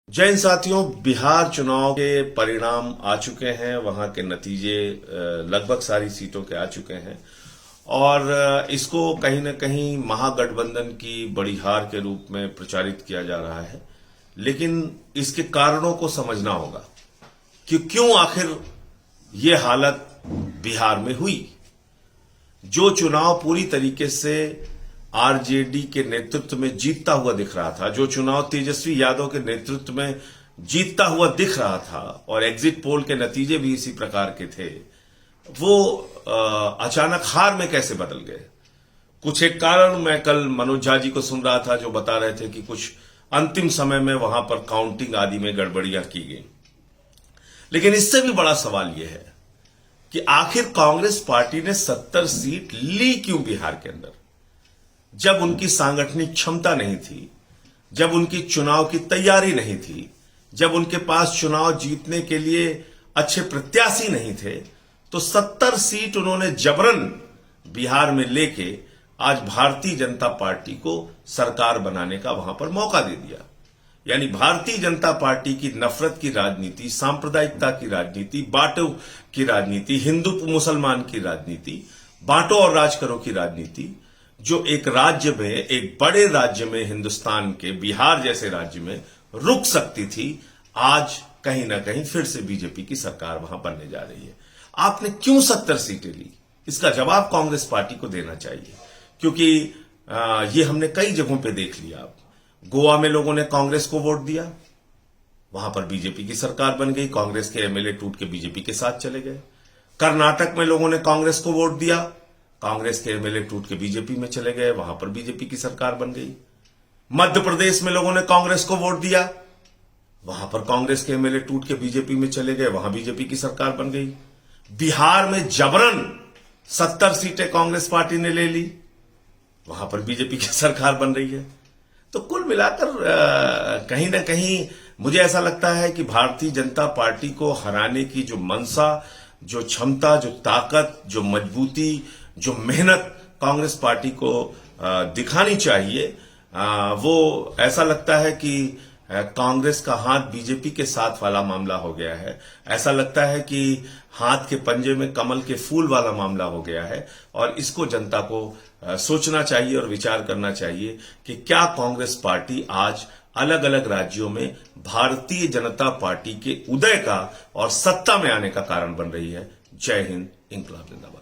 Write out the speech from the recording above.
जय हिंद साथियों, बिहार चुनाव के परिणाम आ चुके हैं। वहां के नतीजे लगभग सारी सीटों के आ चुके हैं और इसको कहीं न कहीं महागठबंधन की बड़ी हार के रूप में प्रचारित किया जा रहा है। लेकिन इसके कारणों को समझना होगा कि क्यों आखिर ये हालत बिहार में हुई। जो चुनाव पूरी तरीके से आरजेडी के नेतृत्व में जीतता हुआ दिख रहा था, जो चुनाव तेजस्वी यादव के नेतृत्व में जीतता हुआ दिख रहा था और एग्जिट पोल के नतीजे भी इसी प्रकार के थे, वो अचानक हार में कैसे बदल गए। कुछ एक कारण मैं कल मनोज झा जी को सुन रहा था जो बता रहे थे कि कुछ अंतिम समय में वहां पर काउंटिंग आदि में गड़बड़ियां की गई। लेकिन इससे भी बड़ा सवाल यह है कि आखिर कांग्रेस पार्टी ने 70 सीट ली क्यों बिहार के अंदर, जब उनकी सांगठनिक क्षमता नहीं थी, जब उनकी चुनाव की तैयारी नहीं थी, जब उनके पास चुनाव जीतने के लिए अच्छे प्रत्याशी नहीं थे। तो 70 सीट उन्होंने जबरन बिहार में लेके आज भारतीय जनता पार्टी को सरकार बनाने का वहां पर मौका दे दिया। यानी भारतीय जनता पार्टी की नफरत की राजनीति, सांप्रदायिकता की राजनीति, बांटो की राजनीति, हिंदू मुसलमान की राजनीति, बांटो और राज करो की राजनीति, जो एक राज्य में, एक बड़े राज्य में, हिंदुस्तान के बिहार जैसे राज्य में रुक सकती थी, आज कहीं ना कहीं फिर से बीजेपी की सरकार वहां बनने जा रही है। आपने क्यों 70 सीटें ली, इसका जवाब कांग्रेस पार्टी को देना चाहिए। क्योंकि ये हमने कई जगहों पे देख लिया। आप गोवा में लोगों ने कांग्रेस को वोट दिया, वहां पर बीजेपी की सरकार बन गई, कांग्रेस के एमएलए टूट के बीजेपी के साथ चले गए। कर्नाटक में लोगों ने कांग्रेस को वोट दिया, कांग्रेस के एमएलए टूट के बीजेपी में चले गए, वहां पर बीजेपी की सरकार बन गई। मध्य प्रदेश में लोगों ने कांग्रेस को वोट दिया, वहां पर कांग्रेस के एमएलए टूट के बीजेपी में चले गए, वहां बीजेपी की सरकार बन गई। बिहार में जबरन 70 सीटें कांग्रेस पार्टी ने ले ली, वहां पर बीजेपी की सरकार बन रही है। तो कुल मिलाकर कहीं ना कहीं मुझे ऐसा लगता है कि भारतीय जनता पार्टी को हराने की जो मंशा, जो क्षमता, जो ताकत, जो मजबूती, जो मेहनत कांग्रेस पार्टी को दिखानी चाहिए, वो ऐसा लगता है कि कांग्रेस का हाथ बीजेपी के साथ वाला मामला हो गया है। ऐसा लगता है कि हाथ के पंजे में कमल के फूल वाला मामला हो गया है और इसको जनता को सोचना चाहिए और विचार करना चाहिए कि क्या कांग्रेस पार्टी आज अलग अलग राज्यों में भारतीय जनता पार्टी के उदय का और सत्ता में आने का कारण बन रही है। जय हिंद, इंकलाब जिंदाबाद।